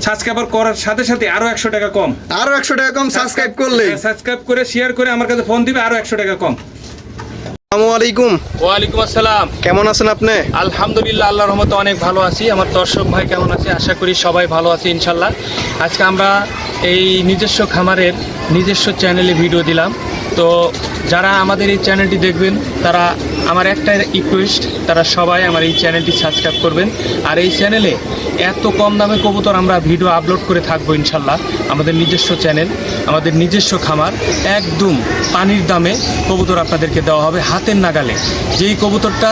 Subscribe করার সাথে সাথে আরো 100 টাকা কম। আরো 100 টাকা কম সাবস্ক্রাইব করলে? সাবস্ক্রাইব করে শেয়ার করে আমার কাছে ফোন দিবে, আরো 100 টাকা কম। আসসালামু আলাইকুম। ওয়ালাইকুম আসসালাম। কেমন আছেন আপনি? আলহামদুলিল্লাহ, আল্লাহর রহমতে অনেক ভালো আছি। আমার দর্শক ভাই কেমন আছে? আশা করি সবাই ভালো আছে ইনশাল্লাহ। আজকে আমরা এই নিজস্ব খামারের নিজস্ব চ্যানেলে ভিডিও দিলাম। তো যারা আমাদের এই চ্যানেলটি দেখবেন তারা আমার একটা রিকোয়েস্ট, তারা সবাই আমার এই চ্যানেলটি সাবস্ক্রাইব করবেন। আর এই চ্যানেলে এত কম দামে কবুতর আমরা ভিডিও আপলোড করে থাকবো ইনশাল্লাহ। আমাদের নিজস্ব চ্যানেল, আমাদের নিজস্ব খামার, একদম পানির দামে কবুতর আপনাদেরকে দেওয়া হবে হাতের নাগালে। যেই কবুতরটা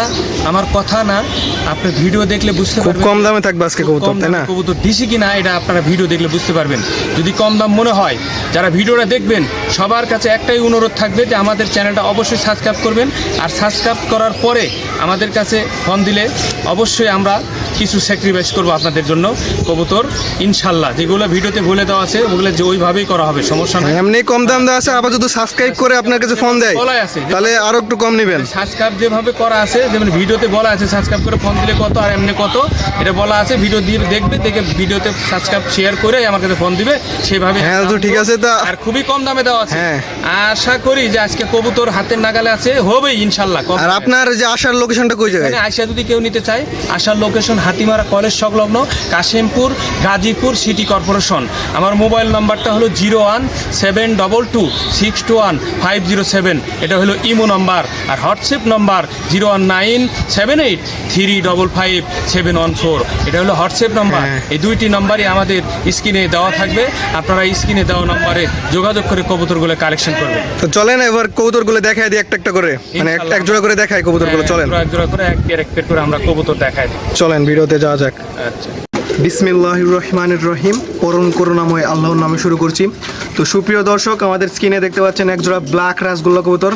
আমার কথা না, আপনি ভিডিও দেখলে বুঝতে পারবেন খুব কম দামে থাকবে আজকে কবুতর, তাই না? কবুতর দিছি কিনা এটা আপনারা ভিডিও দেখলে বুঝতে পারবেন। যদি কম দাম মনে হয়, যারা ভিডিওটা দেখবেন সবার কাছে একটাই অনুরোধ থাকবে যে আমাদের চ্যানেলটা অবশ্যই সাবস্ক্রাইব করবেন। আর সাবস্ক্রাইব করার পরে আমাদের কাছে ফোন দিলে অবশ্যই আমরা কিছু স্যাক্রিফাইস করবো আপনাদের জন্য। কবুতর ইনশাল্লাহ যেগুলো ভিডিওতে বলে দেওয়া আছে ওগুলো যে ওইভাবেই করা হবে, সমস্যা নেই। এমনি কম দাম দেওয়া আছে, আবার যদি সাবস্ক্রাইব করে আপনার কাছে ফোন দেয় বলাই আছে তাহলে আরো একটু কম নেবেন। সাবস্ক্রাইব যেভাবে করা আছে, যেমন ভিডিওতে বলা আছে সাবস্ক্রাইব করে ফোন দিলে কত আর এমনি কত, এটা বলা আছে। ভিডিও দিয়ে দেখবে, দেখে ভিডিওতে সাবস্ক্রাইব শেয়ার করে আমার কাছে ফোন দিবে, সেভাবে। হ্যাঁ তো ঠিক আছে। তা আর খুবই কম দামে দেওয়া আছে। হ্যাঁ, আশা করি যে আজকে কবুতর হাতের নাগালে আছে, হবেই ইনশাল্লাহ। আর আপনার যে আসার লোকেশনটা কই জায়গায়? আয়সা যদি কেউ নিতে চায়, আসার লোকেশন হাতিমারা কলেজ সংলগ্ন কাশিমপুর, গাজীপুর সিটি কর্পোরেশন। আমার মোবাইল নাম্বারটা হলো 01722621507। এটা হলো ইমো নাম্বার। আর হোয়াটসঅ্যাপ নাম্বার 01978355714। এটা হলো হোয়াটসঅ্যাপ নাম্বার। এই দুইটি নাম্বারই আমাদের স্ক্রিনে দেওয়া থাকবে। আপনারা স্ক্রিনে দেওয়া নাম্বারে যোগাযোগ করে কবুতরগুলো কালেকশন করবেন। তো চলেন এবার কবুতরগুলো দেখাই দিই একটা একটা করে, মানে এক জোড়া করে দেখাই কবুতরগুলো। চলেন এক জোড়া করে এক পেট করে আমরা কবুতর দেখাই দিই। চলেন ভিডিওতে যাওয়া যাক। আচ্ছা, বিসমিল্লাহির রহমানির রহিম। পরম করুণাময় আল্লাহর নামে শুরু করছি। তো সুপ্রিয় দর্শক, আমাদের স্ক্রিনে দেখতে পাচ্ছেন এক জোড়া ব্ল্যাক রাসগোল্লা কবুতর।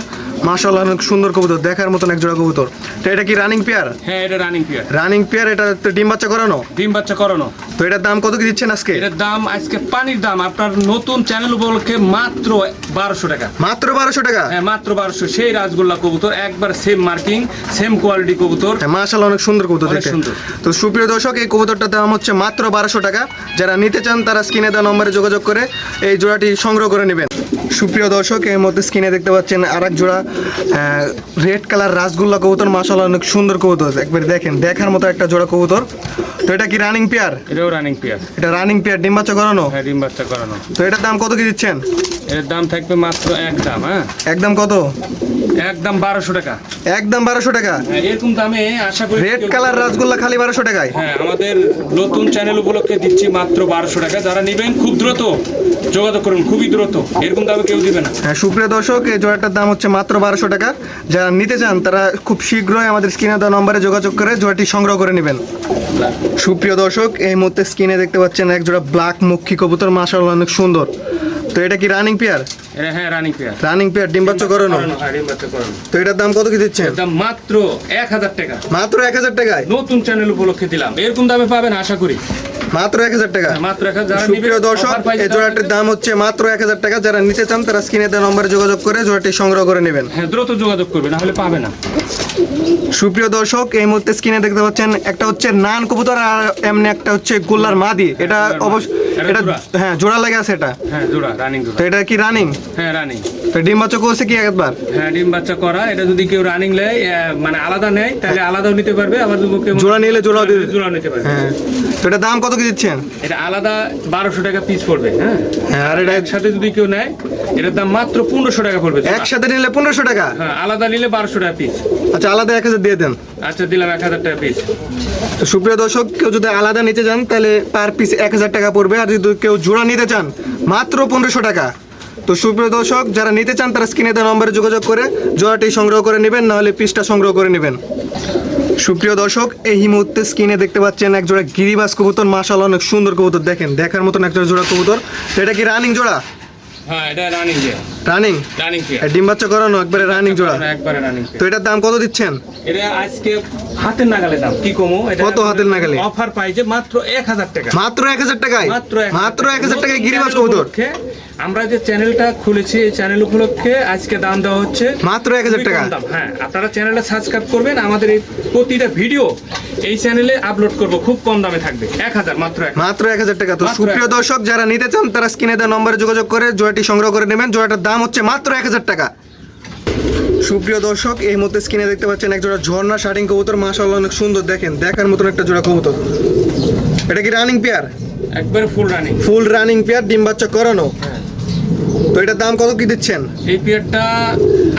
মাশাআল্লাহ, অনেক সুন্দর কবুতর, দেখার মতন এক জোড়া কবুতর। তো এটা কি রানিং পেয়ার? হ্যাঁ, এটা রানিং পেয়ার। Running pair. এটা তো ডিম বাচ্চা করানো? ডিম বাচ্চা করানো। তো এটার দাম কত কি দিচ্ছেন আজকে? এটার দাম আজকে পানির দাম আপনার নতুন চ্যানেল উপলক্ষে মাত্র 1200 টাকা। মাত্র 1200 টাকা? হ্যাঁ, মাত্র 1200। সেই রাসগোল্লা কবুতর, একবার সেম মার্কিং, সেম কোয়ালিটি কবুতর। হ্যাঁ, মাশাআল্লাহ, অনেক সুন্দর কবুতর দেখতে। তো সুপ্রিয় দর্শক, এই কবুতরটার দাম হচ্ছে মাত্র 1200 টাকা। যারা নিতে চান তারা স্ক্রিনে দেওয়া নম্বরে যোগাযোগ করে এই জোড়াটি সংগ্রহ করে নেবেন। সুপ্রিয় দর্শক, এর মধ্যে স্ক্রিনে দেখতে পাচ্ছেন আরেক জোড়া রেড কালার রাসগোল্লা কবুতর। মাশাআল্লাহ, অনেক সুন্দর কবুতর, একবার দেখেন, দেখার মতো একটা জোড়া কবুতর। তো এটা কি রানিং পেয়ার? এটাও রানিং পেয়ার। এটা রানিং পেয়ার, ডিম বাচ্চা করানো? হ্যাঁ, ডিম বাচ্চা করানো। তো এটার দাম কত কি দিচ্ছেন? এর দাম থাকবে মাত্র একদম। হ্যাঁ, একদম কত? একদম 1200 টাকা। একদম 1200 টাকা? হ্যাঁ, এরকম দামে আশা করি রেড কালার রাসগোল্লা খালি 1200 টাকায়? হ্যাঁ, আমাদের নতুন চ্যানেল উপলক্ষে দিচ্ছি মাত্র 1200 টাকা। যারা নেবেন খুব দ্রুত যোগাযোগ করুন, খুবই দ্রুত, এরকম দামে কেউ দিবে না। হ্যাঁ সুপ্রিয় দর্শক, এই জোড়াটার দাম হচ্ছে মাত্র 1200 টাকা। যারা নিতে চান তারা খুব শীঘ্রই আমাদের স্ক্রিনে দেওয়া নম্বরে যোগাযোগ করে জোড়াটি সংগ্রহ করে নেবেন। সুপ্রিয় দর্শক, এই মুহূর্তে স্ক্রিনে দেখতে পাচ্ছেন এক জোড়া ব্ল্যাক মুখী কবুতর। মাশাআল্লাহ, অনেক সুন্দর। তো এটা কি রানিং পেয়ার? হ্যাঁ, রানিং পেয়ার। রানিং পেয়ার, ডিম বাচ্চা করানো? হ্যাঁ, ডিম বাচ্চা করানো। তো এটার দাম কত কি দিচ্ছেন? দাম মাত্র 1000 টাকা। মাত্র 1000 টাকায়? নতুন চ্যানেল উপলক্ষে দিলাম, এরকম দামে পাবেন আশা করি। মাত্র 1000 টাকা? মাত্র 1000। সুপ্রিয় দর্শক, এই জোড়াটির দাম হচ্ছে মাত্র 1000 টাকা। যারা নিতে চান তারা স্ক্রিনে দেওয়া নম্বরে যোগাযোগ করে জোড়াটি সংগ্রহ করে নেবেন। হ্যাঁ, দ্রুত যোগাযোগ করবেন, না হলে পাবে না। সুপ্রিয় দর্শক, এই মুহূর্তে স্ক্রিনে দেখতে পাচ্ছেন একটা হচ্ছে নান কবুতর আর এমনি একটা হচ্ছে গোল্লার মাদি। এটা অবশ্য এটা হ্যাঁ জোড়া লাগে আছে এটা? হ্যাঁ, জোড়া, রানিং জোড়া। তো এটা কি রানিং? হ্যাঁ, রানিং। তো ডিম বাচ্চা করছে কি একবার? হ্যাঁ, ডিম বাচ্চা করা। এটা যদি কেউ রানিং নেয়, মানে আলাদা নেয়, তাহলে আলাদাও নিতে পারবে। আবার যদি কেউ জোড়া নিলে জোড়া নিতে পারবে। হ্যাঁ। তো এটা দাম কত কি দিচ্ছেন? এটা আলাদা 1200 টাকা পিস পড়বে। হ্যাঁ, আর এটা একসাথে যদি কেউ নেয় এটার দাম মাত্র 1500 টাকা পড়বে। একসাথে নিলে 1500 টাকা? হ্যাঁ, আলাদা নিলে 1200 টাকা পিস। আচ্ছা, আলাদা 1000 দিয়ে দেন। আচ্ছা, দিলাম 1000 টাকা পিস। তো সুপ্রিয় দর্শক, কেউ যদি আলাদা নিতে চান তাহলে পার পিস 1000 টাকা পড়বে। আর যদি কেউ জোড়া নিতে চান মাত্র 1500 টাকা। তো সুপ্রিয় দর্শক, যারা নিতে চান তারা স্ক্রিনে দেওয়া নম্বরে যোগাযোগ করে জোড়াটি সংগ্রহ করে নেবেন, নাহলে পিসটা সংগ্রহ করে নেবেন। সুপ্রিয় দর্শক, এই মুহূর্তে স্ক্রিনে দেখতে পাচ্ছেন এক জোড়া গিরিবাজ কবুতর। মাশাআল্লাহ, অনেক সুন্দর কবুতর, দেখেন, দেখার মতন এক জোড়া কবুতর। তো এটা কি রানিং জোড়া? হ্যাঁ, এটা রানিং জোড়া। রানিং? রানিং ডিম বাচ্চা করানো একবারে রানিং জোড়া? একবারে রানিং। তো এটার দাম কত দিচ্ছেন? এটা আজকে হাতের নাগালে দাম। কি কমো? এটা কত হাতের নাগালে? অফার পাইছে মাত্র 1000 টাকা। মাত্র 1000 টাকায়? মাত্র 1000 টাকায় গিরিবাজ কবুতর? আমরা যে চ্যানেলটা খুলেছি এই চ্যানেল উপলক্ষে আজকে দাম দেওয়া হচ্ছে মাত্র 1000 টাকা। খুবই কম দাম। হ্যাঁ, আপনারা চ্যানেলটা সাবস্ক্রাইব করবেন, আমাদের এই প্রতিটা ভিডিও এই চ্যানেলে আপলোড করব, খুব কম দামে থাকবে 1000, মাত্র 1000। মাত্র 1000 টাকা। তো মাত্র সুপ্রিয় 1000 দর্শক যারা নিতে চান তারা স্ক্রিনে দেওয়া নম্বরে যোগাযোগ করে জোড়াটি সংগ্রহ করে নেবেন। জোড়াটার দাম হচ্ছে মাত্র 1000 টাকা। সুপ্রিয় দর্শক এই মুহূর্তে স্ক্রিনে দেখতে পাচ্ছেন এক জোড়া ঝর্ণা শার্টিং কবুতর, মাশাআল্লাহ অনেক সুন্দর, দেখেন দেখার মতন একটা জোড়া কবুতর। এটা কি রানিং পেয়ার? একবারে full running. Full running pair, ডিম বাচ্চা করানো। তো এটার দাম কত কি দিচ্ছেন? এই পিরিয়ডটা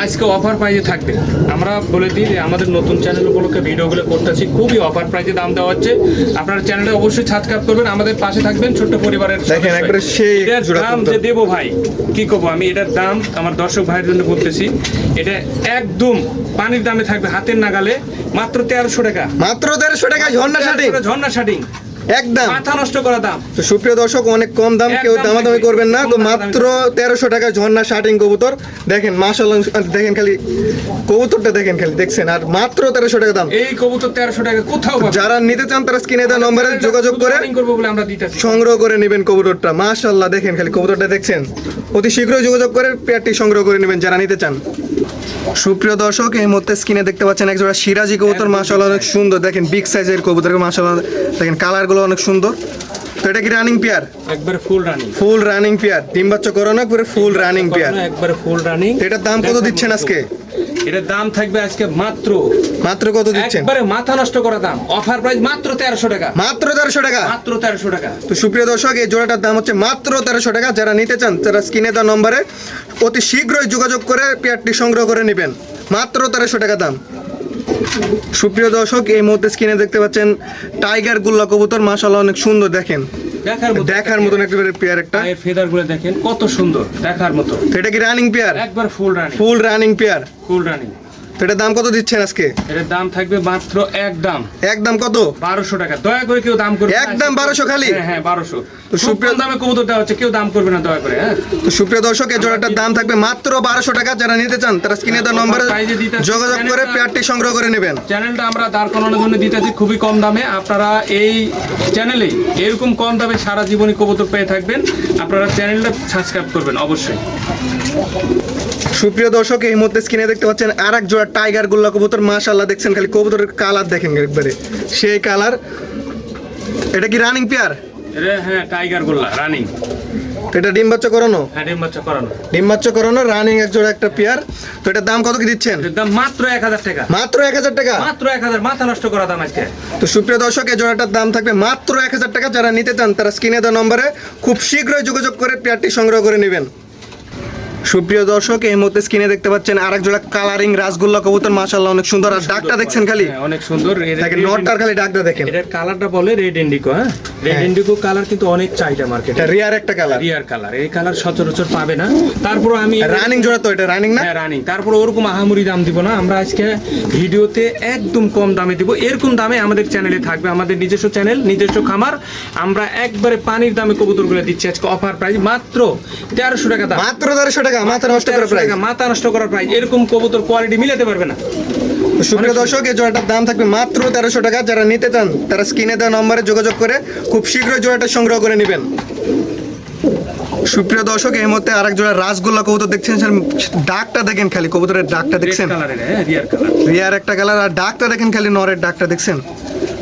আজকে অফার প্রাইজে থাকবে। আমরা বলে দিই যে আমাদের নতুন চ্যানেল উপলক্ষে ভিডিওগুলো করতেছি, খুবই অফার প্রাইজে দাম দেওয়া হচ্ছে। আপনার চ্যানেলটা অবশ্যই সাবস্ক্রাইব করবেন, আমাদের পাশে থাকবেন, ছোট্ট পরিবারের দেখেন সদস্য। একবারে সেই এটার জোড়া দাম কবুতর। যে দেবো ভাই, কি করবো আমি, এটার দাম আমার দর্শক ভাইয়ের জন্য বলতেছি, এটা একদম পানির দামে থাকবে, হাতের নাগালে, মাত্র 1300 টাকা। মাত্র 1300 টাকা ঝর্ণা শার্টিং, ঝর্ণা শার্টিং, একদম মাথা নষ্ট করা দাম। তো সুপ্রিয় দর্শক অনেক কম দাম, কেউ একদম দামাদামি থাকবে। করবেন না। তো কম দামে মাত্র 1300 টাকা ঝর্ণা শার্টিং কবুতর, দেখেন মাশাআল্লাহ, দেখেন খালি কবুতরটা দেখেন খালি, দেখছেন, আর মাত্র 1300 টাকা দাম। এই কবুতর 1300 টাকা কোথাও পাবেন না। যারা নিতে চান তারা স্ক্রিনে দেওয়া নম্বরে যোগাযোগ করে শুধু করবো বলে আমরা দিতেছি। সংগ্রহ করে নেবেন কবুতরটা। মাশাআল্লাহ দেখেন খালি কবুতরটা দেখছেন, অতি শীঘ্রই যোগাযোগ করে পেয়ারটি সংগ্রহ করে নেবেন যারা নিতে চান। সুপ্রিয় দর্শক এই মুহূর্তে স্ক্রিনে দেখতে পাচ্ছেন এক জোড়া সিরাজি কবুতর, মাশাআল্লাহ অনেক সুন্দর, দেখেন বিগ সাইজের কবুতর, মাশাআল্লাহ দেখেন কালারগুলো অনেক সুন্দর। তো এটা কি রানিং পেয়ার? একবারে full running. Full running pair, ডিম বাচ্চা করানো করে ফুল রানিং পেয়ার। একবারে ফুল রানিং। এটার দাম কত দিচ্ছেন আজকে? এটার দাম থাকবে আজকে মাত্র কত দিচ্ছেন? একবারে মাথা নষ্ট করা দাম, অফার প্রাইস মাত্র 1300 টাকা। মাত্র 1300 টাকা। মাত্র 1300 টাকা। তো সুপ্রিয় দর্শক এই জোড়াটার দাম হচ্ছে মাত্র 1300 টাকা। যারা নিতে চান তারা স্ক্রিনে দেওয়া নম্বরে অতি শীঘ্রই যোগাযোগ করে পেয়ারটি সংগ্রহ করে নেবেন, মাত্র 1300 টাকা দাম। সুপ্রিয় দর্শক এই মুহূর্তে স্ক্রিনে দেখতে পাচ্ছেন টাইগার গুল্লা কবুতর, মাশাআল্লাহ অনেক সুন্দর, দেখেন দেখার মতন একেবারে পেয়ার একটা। এর ফেদার গুলো দেখেন কত সুন্দর, দেখার মতো। তো এটা কি রানিং পেয়ার? একবার full running. Full running pair. Full running. তো এটার দাম কত দিচ্ছেন আজকে? এর দাম থাকবে মাত্র একদম কত? 1200 টাকা। দয়া করে কেউ দাম করবে না। একদম 1200 খালি? হ্যাঁ 1200। তো খুব সুপ্রিয় কম দামে কবুতর দেওয়া হচ্ছে, কেউ দাম করবে না দয়া করে। হ্যাঁ, তো সুপ্রিয় দর্শক এই জোড়াটার দাম থাকবে মাত্র 1200 টাকা। যারা নিতে চান তারা স্ক্রিনে দেওয়া নম্বরে যোগাযোগ করে পেয়ারটি সংগ্রহ করে নেবেন। চ্যানেলটা আমরা দাঁড় করানোর জন্য দিতেছি খুবই কম দামে। আপনারা এই চ্যানেলেই এরকম কম দামে সারা জীবনই কবুতর পেয়ে থাকবেন। আপনারা চ্যানেলটা সাবস্ক্রাইব করবেন অবশ্যই। সুপ্রিয় দর্শক এই মুহূর্তে স্ক্রিনে দেখতে পাচ্ছেন আর এক জোড়া টাইগার গুল্লা কবুতর, মাশাআল্লাহ দেখছেন খালি কবুতরের কালার দেখেন একবারে সেই কালার। এটা কি রানিং পেয়ার? হ্যাঁ, টাইগার গোল্লা রানিং। তো এটা ডিম বাচ্চা করানো? হ্যাঁ, ডিম বাচ্চা করানো। ডিম বাচ্চা করানো রানিং এক জোড়া একটা পেয়ার। তো এটার দাম কত কি দিচ্ছেন? এর দাম মাত্র 1000 টাকা। মাত্র 1000 টাকা। মাত্র 1000, মাথা নষ্ট করা দাম আজকে। তো সুপ্রিয় দর্শক এই জোড়াটার দাম থাকবে মাত্র 1000 টাকা। যারা নিতে চান তারা স্ক্রিনে দেওয়া নম্বরে খুব শীঘ্রই যোগাযোগ করে পেয়ারটি সংগ্রহ করে নেবেন। সুপ্রিয় দর্শক এই মুহূর্তে স্ক্রিনে দেখতে পাচ্ছেন আরেক জোড়া কালারিং রাসগোল্লা কবুতর, মাশাআল্লাহ অনেক সুন্দর, আর ডাকটা দেখছেন খালি, হ্যাঁ, অনেক সুন্দর। দেখেন নটটার খালি ডাকটা দেখেন। এটার কালারটা বলে রেড ইন্ডিগো। হ্যাঁ, রেড হ্যাঁ। ইন্ডিগো কালার কিন্তু অনেক চাহিদা মার্কেটে। এটা রিয়ার একটা কালার, রিয়ার কালার। এই কালার সচরাচর পাবে না। তারপর আমি রানিং জোড়া, তো এটা রানিং না? হ্যাঁ, রানিং। তারপর ওরকম আহামরি দাম দিব না আমরা আজকে ভিডিওতে, একদম কম দামে দিব। এরকম দামে আমাদের চ্যানেলে থাকবে, আমাদের নিজস্ব চ্যানেল, নিজস্ব খামার। আমরা একবারে পানির দামে কবুতরগুলো দিচ্ছি আজকে অফার প্রাইস মাত্র 1300 টাকা দাম। মাত্র 1300 টাকা, মাথা নষ্ট করে প্রাইস। মাথা নষ্ট করার প্রাইস। এরকম কবুতর কোয়ালিটি মিলাতে পারবে না। সুপ্রিয় দর্শক এই জোড়াটার দাম থাকবে মাত্র 1300 টাকা। যারা নিতে চান তারা স্ক্রিনে দেওয়া নম্বরে যোগাযোগ করে খুব শীঘ্রই জোড়াটা সংগ্রহ করে নেবেন। সুপ্রিয় দর্শক এই মুহূর্তে আরেক জোড়া রাসগোল্লা কবুতর দেখছেন, ডাকটা দেখেন খালি, কবুতরের ডাকটা দেখছেন, রেড কালারের। হ্যাঁ, রিয়ার কালার। রিয়ার একটা কালার, আর ডাকটা দেখেন খালি, নরের ডাকটা দেখছেন।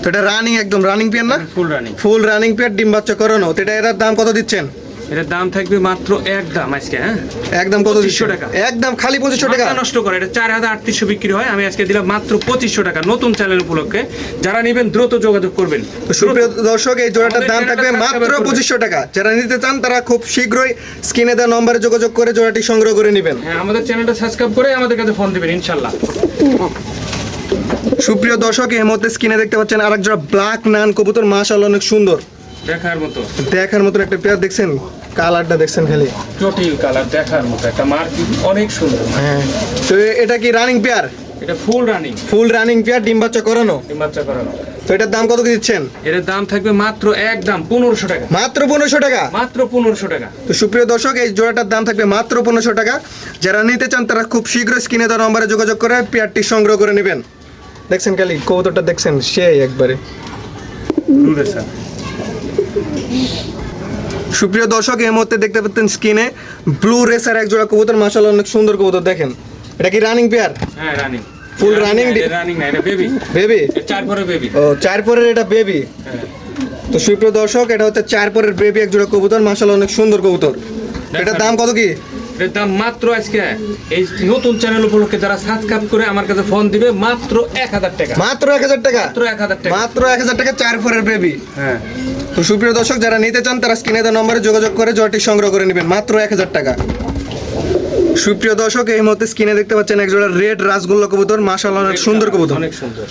তো এটা রানিং, একদম রানিং পেয়ার না? Full running. Full running pair, ডিম বাচ্চা করানো। তো এটা এটার দাম কত দিচ্ছেন? এটার দাম থাকবে মাত্র একদম আজকে। হ্যাঁ, একদম কত 2500 দিচ্ছেন? টাকা। একদম খালি 2500 টাকা। মাথা নষ্ট করে। এটা 4800 বিক্রি হয়, আমি আজকে দিলাম মাত্র 2500 টাকা নতুন চ্যানেল উপলক্ষে। যারা নেবেন দ্রুত যোগাযোগ করবেন। তো সুপ্রিয় দর্শক এই জোড়াটার দাম আমাদের থাকবে চ্যানেলটা মাত্র সাবস্ক্রাইব করবেন। 2500 টাকা। যারা নিতে চান তারা খুব শীঘ্রই স্ক্রিনে দেওয়া নম্বরে যোগাযোগ করে জোড়াটি সংগ্রহ করে নেবেন। হ্যাঁ, আমাদের চ্যানেলটা সাবস্ক্রাইব করে আমাদের কাছে ফোন দিবেন ইনশাআল্লাহ। সুপ্রিয় দর্শক এই মুহূর্তে স্ক্রিনে দেখতে পাচ্ছেন আরেক জোড়া ব্ল্যাক নান কবুতর, মাশাআল্লাহ অনেক সুন্দর, দেখার মতো। দেখার মতন একটা পেয়ার দেখছেন, কালারটা দেখছেন খালি, জটিল কালার, দেখার মতো একটা মার্কিং, অনেক সুন্দর। হ্যাঁ। তো এটা কি রানিং পেয়ার? এটা full running. Full running pair, ডিম বাচ্চা করানো। ডিম বাচ্চা করানো। তো এটার দাম কত কি দিচ্ছেন? এর দাম থাকবে মাত্র একদম 1500 টাকা। মাত্র 1500 টাকা। মাত্র 1500 টাকা। তো সুপ্রিয় দর্শক এই জোড়াটার দাম থাকবে মাত্র 1500 টাকা। যারা নিতে চান তারা খুব শীঘ্রই স্ক্রিনে দেওয়া নম্বরে যোগাযোগ করে পেয়ারটি সংগ্রহ করে নেবেন। দেখছেন খালি কবুতরটা দেখছেন, সেই একবারে। সুপ্রিয় দর্শক, এই মুহূর্তে দেখতে পাচ্ছেন স্ক্রিনে ব্লু রেসার এক জোড়া কবুতর, মাশাআল্লাহ অনেক সুন্দর কবুতর। দেখেন এটা কি রানিং পেয়ার? হ্যাঁ রানিং, ফুল রানিং। রানিং না, এটা বেবি। বেবি 4 পরে বেবি। ও 4 পরের এটা বেবি। হ্যাঁ তো সুপ্রিয় দর্শক, এটা হচ্ছে 4 পরের বেবি এক জোড়া কবুতর, মাশাআল্লাহ অনেক সুন্দর কবুতর। এটার দাম কত কি? এর দাম মাত্র আজকে এই নতুন চ্যানেল উপলক্ষে যারা সাবস্ক্রাইব করে আমার কাছে ফোন দিবে মাত্র 1000 টাকা। মাত্র 1000 টাকা? মাত্র 1000 টাকা। মাত্র 1000 টাকা 4 পরের বেবি। হ্যাঁ। তো সুপ্রিয় দর্শক, যারা নিতে চান তারা স্ক্রিনে দেওয়া নম্বরে যোগাযোগ করে জোড়াটি সংগ্রহ করে নেবেন মাত্র 1000 টাকা। সুপ্রিয় দর্শক, এই মুহূর্তে স্ক্রিনে দেখতে পাচ্ছেন এক জোড়া রেড রাসগোল্লা কবুতর, মাশাআল্লাহ অনেক সুন্দর কবুতর। অনেক সুন্দর।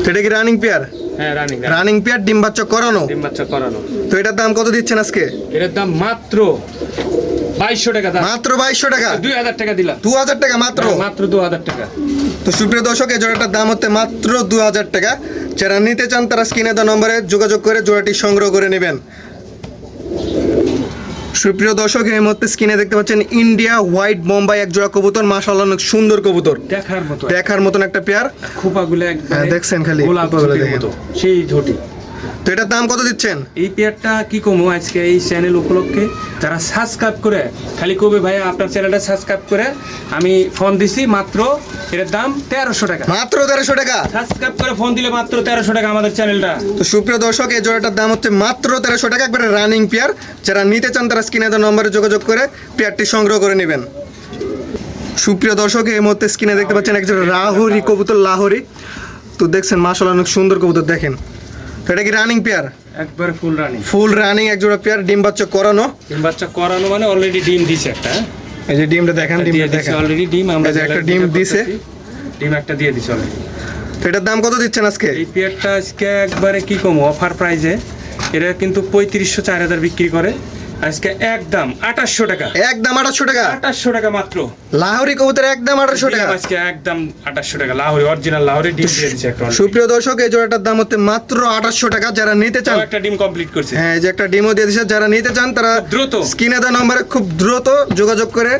এটা কি রানিং পেয়ার? হ্যাঁ রানিং। রানিং পেয়ার, ডিম বাচ্চা করানো। ডিম বাচ্চা করানো। তো এটার দাম কত দিচ্ছেন আজকে? এর দাম মাত্র 2200 টাকা দাম। মাত্র 2200 টাকা? 2000 টাকা দিলাম। 2000 টাকা মাত্র? মাত্র 2000 টাকা। তো সুপ্রিয় দর্শক, এই জোড়াটার দাম হচ্ছে মাত্র 2000 টাকা। যারা নিতে চান তারা স্ক্রিনে দেওয়া নম্বরে যোগাযোগ করে জোড়াটি সংগ্রহ করে নেবেন। সুপ্রিয় দর্শক, এই মুহূর্তে স্ক্রিনে দেখতে পাচ্ছেন ইন্ডিয়া হোয়াইট বোম্বাই এক জোড়া কবুতর, মাশাআল্লাহ অনেক সুন্দর কবুতর, দেখার মতন একটা পেয়ার। খোপাগুলো একবারে দেখছেন খালি গোলাপ খোপাগুলো ঝুটির দেখেন। মতো, সেই ঝুটি। তো এটার দাম কত দিচ্ছেন? এই পেয়ারটা কি কমো আজকে এই চ্যানেল উপলক্ষে যারা সাবস্ক্রাইব করে খালি কবে ভাইয়া আপনার চ্যানেলটা সাবস্ক্রাইব করে আমি ফোন দিছি মাত্র এর দাম 1300 টাকা। মাত্র 1300 টাকা? সাবস্ক্রাইব করে ফোন দিলে মাত্র 1300 টাকা আমাদের চ্যানেলটা। তো সুপ্রিয় দর্শক, এই জোড়াটার দাম হচ্ছে মাত্র 1300 টাকা, একবারে রানিং পেয়ার। যারা নিতে চান তারা স্ক্রিনে দেওয়া নম্বরে যোগাযোগ করে পেয়ারটি সংগ্রহ করে নেবেন। সুপ্রিয় দর্শক, এই মুহূর্তে স্ক্রিনে দেখতে পাচ্ছেন একজন লাহোরি কবুতর, লাহোরি। তো দেখছেন মাশাআল্লাহ অনেক সুন্দর কবুতর। দেখেন তো এটা কি রানিং পেয়ার? একবারে ফুল রানিং। ফুল রানিং এক জোড়া পেয়ার, ডিম বাচ্চা করানো। ডিম বাচ্চা করানো মানে অলরেডি ডিম দিছে একটা। এই যে ডিমটা দেখেন, ডিমটা দেখেন অলরেডি ডিম আমরা এই যে একটা ডিম দিছে, ডিম একটা দিয়ে দিছে অলরেডি। তো এটার দাম কত দিচ্ছেন আজকে? এই পেয়ারটা আজকে একবারে কি কম অফার প্রাইজে, এটা কিন্তু 3500 4000 বিক্রি করে, আজকে একদম 2800 টাকা। একদম 2800 টাকা? 2800 টাকা মাত্র। লাহোরি কবুতর একদম 2800 টাকা আজকে একদম 2800 টাকা। লাহোরি অরিজিনাল লাহোরি ডিম দিয়ে দিছে একটা। সুপ্রিয় দর্শক, এই জোড়াটার দাম হচ্ছে মাত্র 2800 টাকা। যারা নিতে চান, একটা ডিম কমপ্লিট করছে। হ্যাঁ এই যে একটা ডিমও দিয়ে দিয়েছে। যারা নিতে চান তারা দ্রুত স্ক্রিনে দেওয়া নম্বরে খুব দ্রুত যোগাযোগ করে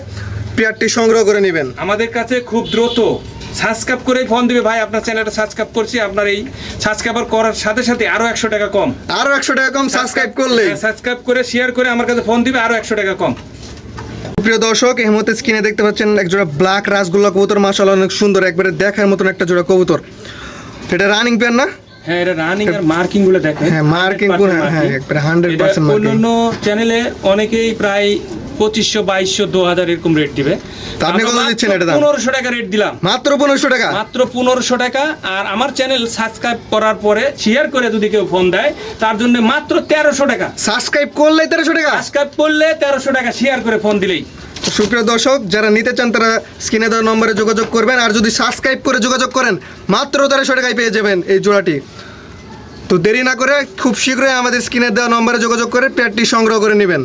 পেয়ারটি সংগ্রহ করে নেবেন। আমাদের কাছে খুব দ্রুত সাবস্ক্রাইব করে ফোন দিবে, ভাই আপনার চ্যানেলটা সাবস্ক্রাইব করছি, আপনার এই সাবস্ক্রাইব করার সাথে সাথে আরো 100 টাকা কম। আরো 100 টাকা কম সাবস্ক্রাইব করলে? সাবস্ক্রাইব করে শেয়ার করে আমার কাছে ফোন দিবে, আরো 100 টাকা কম। প্রিয় দর্শক, এই মুহূর্তে স্ক্রিনে দেখতে পাচ্ছেন এক জোড়া ব্ল্যাক রাসগোল্লা কবুতর, মাশাআল্লাহ অনেক সুন্দর, একবারে দেখার মতন একটা জোড়া কবুতর। এটা রানিং পেয়ার না? হ্যাঁ এটা রানিং এর মার্কিং গুলো দেখেন। হ্যাঁ মার্কিং গুলো, হ্যাঁ একবারে 100% মার্কিং। অন্যান্য চ্যানেলে অনেকেই প্রায় 2500 2200 2000 এরকম রেট দিবে, তা আপনি কত দিচ্ছেন এটা দাম? 1500 টাকা রেট দিলাম। মাত্র 1500 টাকা? মাত্র 1500 টাকা। আর আমার চ্যানেল সাবস্ক্রাইব করার পরে শেয়ার করে যদি কেউ ফোন দেয় তার জন্য মাত্র 1300 টাকা। সাবস্ক্রাইব করলে 1300 টাকা? সাবস্ক্রাইব করলে 1300 টাকা, শেয়ার করে ফোন দিলেই। সুপ্রিয় দর্শক, যারা নিতে চান তারা স্ক্রিনে দেওয়া নম্বরে যোগাযোগ করবেন, আর যদি সাবস্ক্রাইব করে যোগাযোগ করেন মাত্র 1300 টাকায় পেয়ে যাবেন এই জোড়াটি। তো দেরি না করে খুব শীঘ্রই আমাদের স্ক্রিনে দেওয়া নম্বরে যোগাযোগ করে পেয়ারটি সংগ্রহ করে নেবেন।